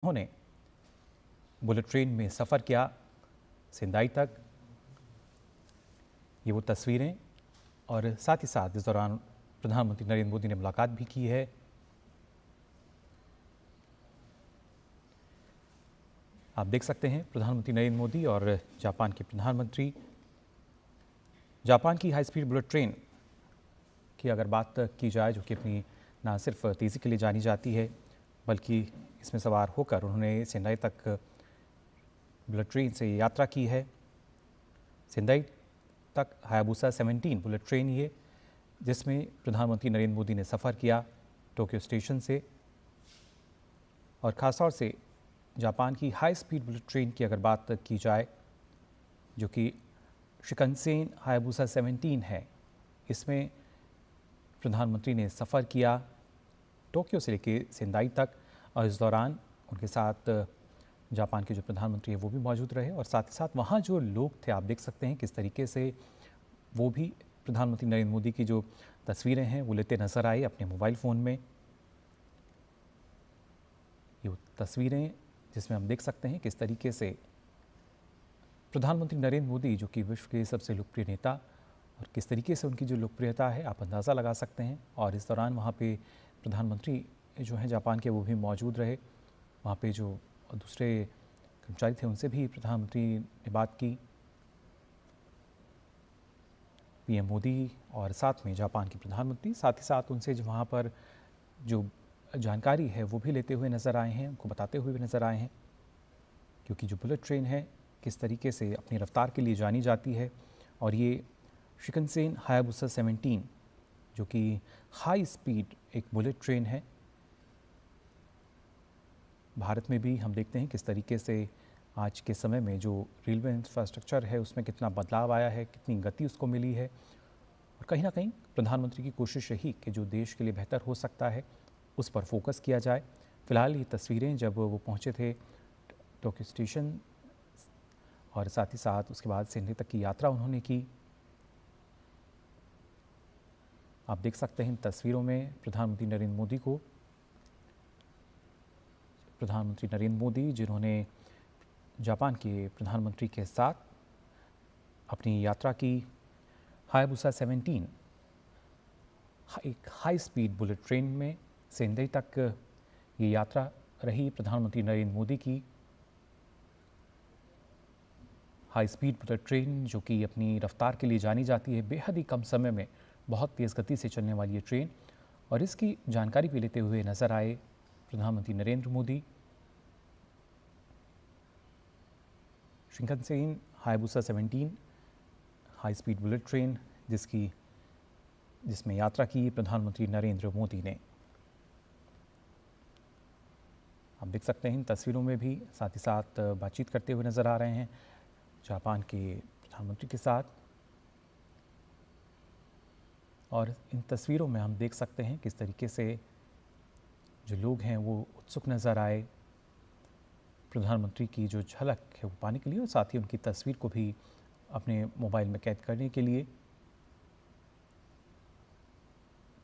उन्होंने bullet train में सफ़र किया सेंदाई तक। ये वो तस्वीरें और साथ ही साथ इस दौरान प्रधानमंत्री नरेंद्र मोदी ने मुलाकात भी की है। आप देख सकते हैं प्रधानमंत्री नरेंद्र मोदी और जापान के प्रधानमंत्री। जापान की हाई स्पीड बुलेट ट्रेन की अगर बात की जाए, जो कि अपनी ना सिर्फ तेज़ी के लिए जानी जाती है बल्कि इसमें सवार होकर उन्होंने सेंदाई तक बुलेट ट्रेन से यात्रा की है। सेंदाई तक हायाबुसा 17 बुलेट ट्रेन ये, जिसमें प्रधानमंत्री नरेंद्र मोदी ने सफ़र किया टोक्यो स्टेशन से। और ख़ासतौर से जापान की हाई स्पीड बुलेट ट्रेन की अगर बात की जाए, जो कि शिकनसेन हायाबुसा 17 है, इसमें प्रधानमंत्री ने सफ़र किया टोक्यो से लेकर सेंदाई तक। और इस दौरान उनके साथ जापान के जो प्रधानमंत्री हैं वो भी मौजूद रहे और साथ ही साथ वहाँ जो लोग थे, आप देख सकते हैं किस तरीके से वो भी प्रधानमंत्री नरेंद्र मोदी की जो तस्वीरें हैं वो लेते नज़र आए अपने मोबाइल फ़ोन में। ये तस्वीरें जिसमें हम देख सकते हैं किस तरीके से प्रधानमंत्री नरेंद्र मोदी, जो कि विश्व के सबसे लोकप्रिय नेता, और किस तरीके से उनकी जो लोकप्रियता है आप अंदाज़ा लगा सकते हैं। और इस दौरान वहाँ पे प्रधानमंत्री जो हैं जापान के वो भी मौजूद रहे। वहाँ पे जो दूसरे कर्मचारी थे उनसे भी प्रधानमंत्री ने बात की। पीएम मोदी और साथ में जापान के प्रधानमंत्री साथ ही साथ उनसे जो वहाँ पर जो जानकारी है वो भी लेते हुए नज़र आए हैं, उनको बताते हुए भी नज़र आए हैं। क्योंकि जो बुलेट ट्रेन है किस तरीके से अपनी रफ्तार के लिए जानी जाती है, और ये शिकनसेन हायाबुसा 17 जो कि हाई स्पीड एक बुलेट ट्रेन है। भारत में भी हम देखते हैं किस तरीके से आज के समय में जो रेलवे इंफ्रास्ट्रक्चर है उसमें कितना बदलाव आया है, कितनी गति उसको मिली है। और कहीं ना कहीं प्रधानमंत्री की कोशिश रही कि जो देश के लिए बेहतर हो सकता है उस पर फोकस किया जाए। फिलहाल ये तस्वीरें जब वो पहुंचे थे टोक्यो स्टेशन और साथ ही साथ उसके बाद सेंदाई तक की यात्रा उन्होंने की। आप देख सकते हैं इन तस्वीरों में प्रधानमंत्री नरेंद्र मोदी को। प्रधानमंत्री नरेंद्र मोदी जिन्होंने जापान के प्रधानमंत्री के साथ अपनी यात्रा की हायाबुसा 17 एक हाई स्पीड बुलेट ट्रेन में सेंदाई तक ये यात्रा रही प्रधानमंत्री नरेंद्र मोदी की। हाई स्पीड बुलेट ट्रेन जो कि अपनी रफ्तार के लिए जानी जाती है, बेहद ही कम समय में बहुत तेज़ गति से चलने वाली ये ट्रेन, और इसकी जानकारी भी लेते हुए नजर आए प्रधानमंत्री Narendra Modi. Shinkansen Hayabusa 17 high speed bullet train जिसमें यात्रा की प्रधानमंत्री नरेंद्र मोदी ने। आप देख सकते हैं इन तस्वीरों में भी साथ ही साथ बातचीत करते हुए नजर आ रहे हैं जापान के प्रधानमंत्री के साथ। और इन तस्वीरों में हम देख सकते हैं किस तरीके से जो लोग हैं वो उत्सुक नज़र आए प्रधानमंत्री की जो झलक है वो पाने के लिए, और साथ ही उनकी तस्वीर को भी अपने मोबाइल में कैद करने के लिए।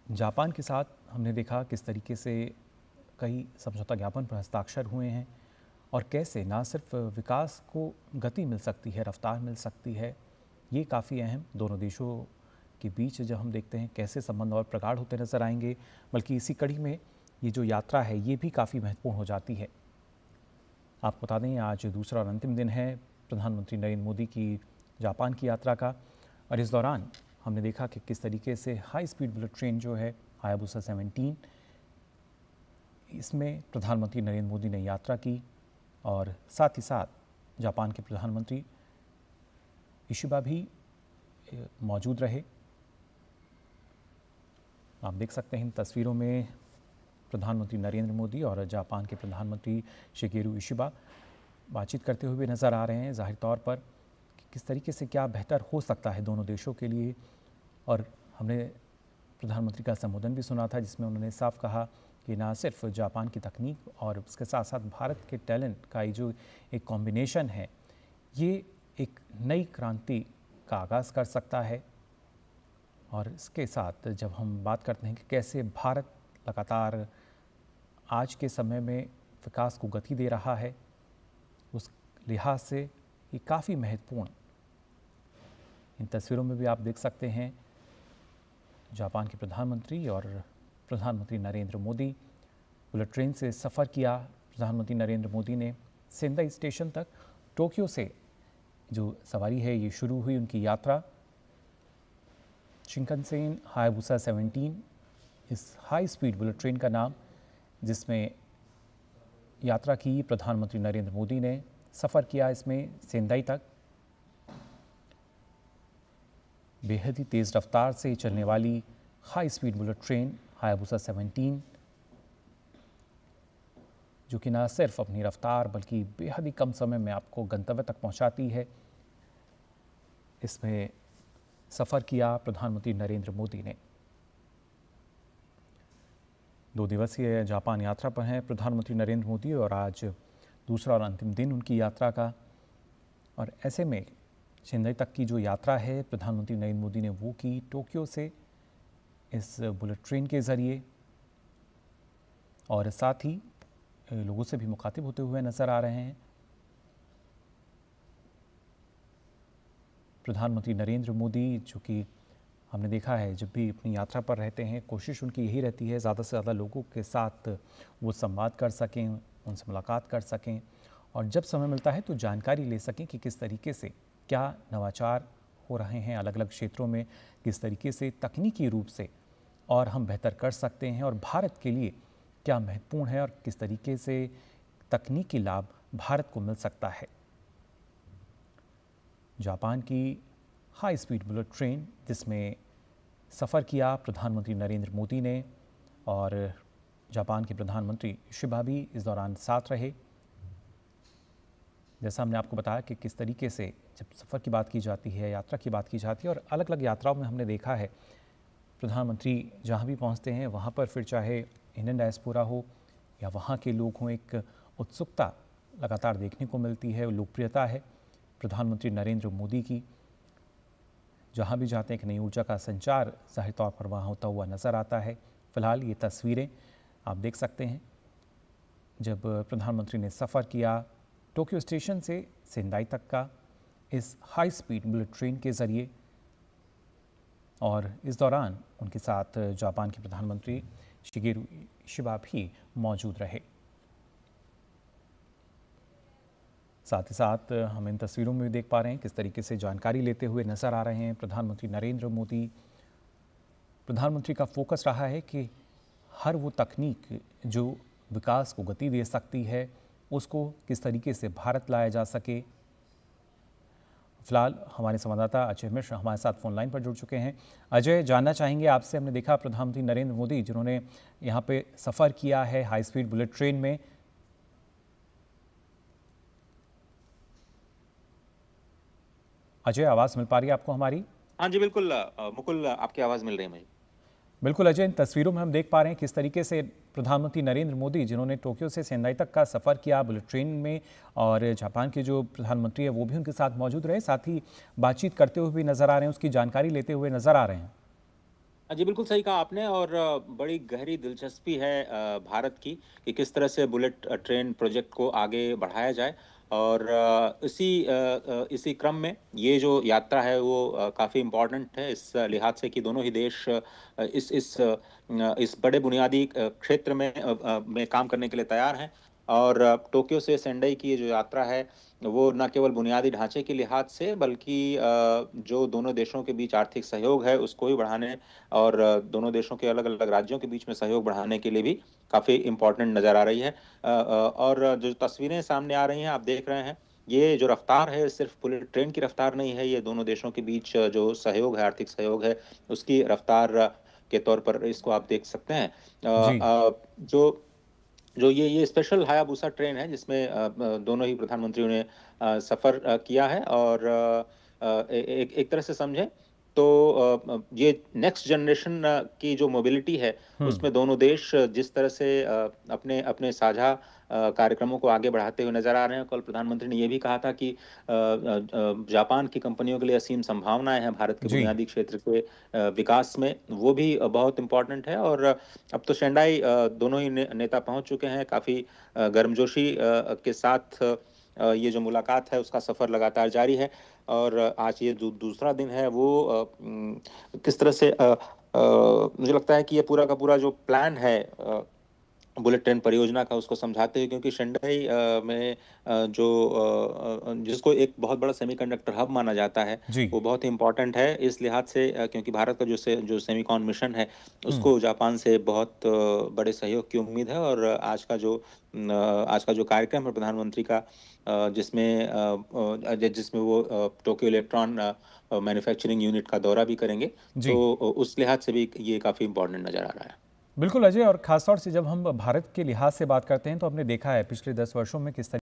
जापान के साथ हमने देखा किस तरीके से कई समझौता ज्ञापन पर हस्ताक्षर हुए हैं और कैसे ना सिर्फ विकास को गति मिल सकती है, रफ्तार मिल सकती है। ये काफ़ी अहम दोनों देशों के बीच जब हम देखते हैं कैसे संबंध और प्रगाढ़ होते नजर आएंगे, बल्कि इसी कड़ी में ये जो यात्रा है ये भी काफ़ी महत्वपूर्ण हो जाती है। आपको बता दें आज दूसरा और अंतिम दिन है प्रधानमंत्री नरेंद्र मोदी की जापान की यात्रा का, और इस दौरान हमने देखा कि किस तरीके से हाई स्पीड बुलेट ट्रेन जो है हायाबुसा 17, इसमें प्रधानमंत्री नरेंद्र मोदी ने यात्रा की और साथ ही साथ जापान के प्रधानमंत्री इशिबा भी मौजूद रहे। आप देख सकते हैं इन तस्वीरों में प्रधानमंत्री नरेंद्र मोदी और जापान के प्रधानमंत्री शिगेरू इशिबा बातचीत करते हुए नज़र आ रहे हैं, जाहिर तौर पर कि किस तरीके से क्या बेहतर हो सकता है दोनों देशों के लिए। और हमने प्रधानमंत्री का संबोधन भी सुना था जिसमें उन्होंने साफ कहा कि ना सिर्फ जापान की तकनीक और उसके साथ साथ भारत के टैलेंट का ये जो एक कॉम्बिनेशन है ये एक नई क्रांति का आगाज़ कर सकता है। और इसके साथ जब हम बात करते हैं कि कैसे भारत लगातार आज के समय में विकास को गति दे रहा है, उस लिहाज से ये काफ़ी महत्वपूर्ण। इन तस्वीरों में भी आप देख सकते हैं जापान के प्रधानमंत्री और प्रधानमंत्री नरेंद्र मोदी बुलेट ट्रेन से सफ़र किया। प्रधानमंत्री नरेंद्र मोदी ने सेंदाई स्टेशन तक टोक्यो से जो सवारी है ये शुरू हुई उनकी यात्रा। शिंकनसेन हायाबुसा 17 इस हाई स्पीड बुलेट ट्रेन का नाम, जिसमें यात्रा की प्रधानमंत्री नरेंद्र मोदी ने, सफ़र किया इसमें सेंदाई तक। बेहद ही तेज़ रफ्तार से चलने वाली high speed bullet train Hayabusa 17, जो कि न सिर्फ अपनी रफ्तार बल्कि बेहद ही कम समय में आपको गंतव्य तक पहुंचाती है, इसमें सफ़र किया प्रधानमंत्री नरेंद्र मोदी ने। 2 दिवसीय जापान यात्रा पर हैं प्रधानमंत्री नरेंद्र मोदी और आज दूसरा और अंतिम दिन उनकी यात्रा का। और ऐसे में चेन्नई तक की जो यात्रा है प्रधानमंत्री नरेंद्र मोदी ने वो की टोक्यो से इस बुलेट ट्रेन के ज़रिए, और साथ ही लोगों से भी मुखातिब होते हुए नज़र आ रहे हैं। प्रधानमंत्री नरेंद्र मोदी, जो कि हमने देखा है जब भी अपनी यात्रा पर रहते हैं, कोशिश उनकी यही रहती है ज़्यादा से ज़्यादा लोगों के साथ वो संवाद कर सकें, उनसे मुलाकात कर सकें और जब समय मिलता है तो जानकारी ले सकें कि किस तरीके से क्या नवाचार हो रहे हैं अलग अलग क्षेत्रों में, किस तरीके से तकनीकी रूप से और हम बेहतर कर सकते हैं और भारत के लिए क्या महत्वपूर्ण है और किस तरीके से तकनीकी लाभ भारत को मिल सकता है। जापान की हाई स्पीड बुलेट ट्रेन जिसमें सफ़र किया प्रधानमंत्री नरेंद्र मोदी ने और जापान के प्रधानमंत्री शिबा भी इस दौरान साथ रहे। जैसा हमने आपको बताया कि किस तरीके से जब सफ़र की बात की जाती है, यात्रा की बात की जाती है और अलग अलग यात्राओं में हमने देखा है प्रधानमंत्री जहाँ भी पहुँचते हैं वहाँ पर फिर चाहे इंडियन डायस्पोरा हो या वहाँ के लोग हों, एक उत्सुकता लगातार देखने को मिलती है, लोकप्रियता है प्रधानमंत्री नरेंद्र मोदी की। जहाँ भी जाते हैं एक नई ऊर्जा का संचार ज़ाहिर तौर पर वहाँ होता हुआ नज़र आता है। फ़िलहाल ये तस्वीरें आप देख सकते हैं जब प्रधानमंत्री ने सफ़र किया टोक्यो स्टेशन से सेंदाई तक का इस हाई स्पीड बुलेट ट्रेन के ज़रिए, और इस दौरान उनके साथ जापान के प्रधानमंत्री शिगेरू इशिबा भी मौजूद रहे। साथ ही साथ हम इन तस्वीरों में भी देख पा रहे हैं किस तरीके से जानकारी लेते हुए नज़र आ रहे हैं प्रधानमंत्री नरेंद्र मोदी। प्रधानमंत्री का फोकस रहा है कि हर वो तकनीक जो विकास को गति दे सकती है उसको किस तरीके से भारत लाया जा सके। फिलहाल हमारे संवाददाता अजय मिश्र हमारे साथ फोन लाइन पर जुड़ चुके हैं। अजय, जानना चाहेंगे आपसे, हमने देखा प्रधानमंत्री नरेंद्र मोदी जिन्होंने यहाँ पे सफ़र किया है हाई स्पीड बुलेट ट्रेन में, अजय आवाज़ मिल पा रही है आपको हमारी? हाँ जी, बिल्कुल मुकुल, आपकी आवाज़ मिल रही है मुझे। बिल्कुल अजय, इन तस्वीरों में हम देख पा रहे हैं किस तरीके से प्रधानमंत्री नरेंद्र मोदी जिन्होंने टोक्यो से सेंदाई तक का सफ़र किया बुलेट ट्रेन में, और जापान के जो प्रधानमंत्री है वो भी उनके साथ मौजूद रहे, साथ ही बातचीत करते हुए भी नज़र आ रहे हैं, उसकी जानकारी लेते हुए नज़र आ रहे हैं। जी, बिल्कुल सही कहा आपने और बड़ी गहरी दिलचस्पी है भारत की कि किस तरह से बुलेट ट्रेन प्रोजेक्ट को आगे बढ़ाया जाए और इसी क्रम में ये जो यात्रा है वो काफ़ी इम्पोर्टेंट है इस लिहाज से कि दोनों ही देश इस बड़े बुनियादी क्षेत्र में काम करने के लिए तैयार हैं और टोक्यो से सेंडई की ये जो यात्रा है वो न केवल बुनियादी ढांचे के लिहाज से बल्कि जो दोनों देशों के बीच आर्थिक सहयोग है उसको भी बढ़ाने और दोनों देशों के अलग-अलग राज्यों के बीच में सहयोग बढ़ाने के लिए भी काफ़ी इम्पोर्टेंट नज़र आ रही है। और जो तस्वीरें सामने आ रही हैं आप देख रहे हैं, ये जो रफ़्तार है सिर्फ़ बुलेट ट्रेन की रफ़्तार नहीं है, ये दोनों देशों के बीच जो सहयोग है, आर्थिक सहयोग है, उसकी रफ़्तार के तौर पर इसको आप देख सकते हैं। जी। जो जो ये स्पेशल हायाबुसा ट्रेन है जिसमें दोनों ही प्रधानमंत्रियों ने सफ़र किया है और एक तरह से समझें तो ये नेक्स्ट जनरेशन की जो मोबिलिटी है उसमें दोनों देश जिस तरह से अपने अपने साझा कार्यक्रमों को आगे बढ़ाते हुए नजर आ रहे हैं। कल प्रधानमंत्री ने यह भी कहा था कि जापान की कंपनियों के लिए असीम संभावनाएं हैं भारत के जी। बुनियादी क्षेत्र के विकास में, वो भी बहुत इम्पोर्टेंट है। और अब तो शेंडाई दोनों ही नेता पहुंच चुके हैं, काफी गर्मजोशी के साथ ये जो मुलाकात है उसका सफर लगातार जारी है। और आज ये जो दूसरा दिन है वो किस तरह से मुझे लगता है कि ये पूरा का पूरा जो प्लान है बुलेट ट्रेन परियोजना का, उसको समझाते हुए, क्योंकि शंघाई में जिसको एक बहुत बड़ा सेमीकंडक्टर हब माना जाता है, जी। वो बहुत ही इम्पोर्टेंट है इस लिहाज से, क्योंकि भारत का जो सेमीकॉन मिशन है हुँ। उसको जापान से बहुत बड़े सहयोग की उम्मीद है। और आज का जो कार्यक्रम है प्रधानमंत्री का, जिसमें वो टोक्यो इलेक्ट्रॉन मैन्युफैक्चरिंग यूनिट का दौरा भी करेंगे, जी। तो उस लिहाज से भी ये काफी इम्पोर्टेंट नजर आ रहा है। बिल्कुल अजय, और ख़ास तौर से जब हम भारत के लिहाज से बात करते हैं तो हमने देखा है पिछले 10 वर्षों में किस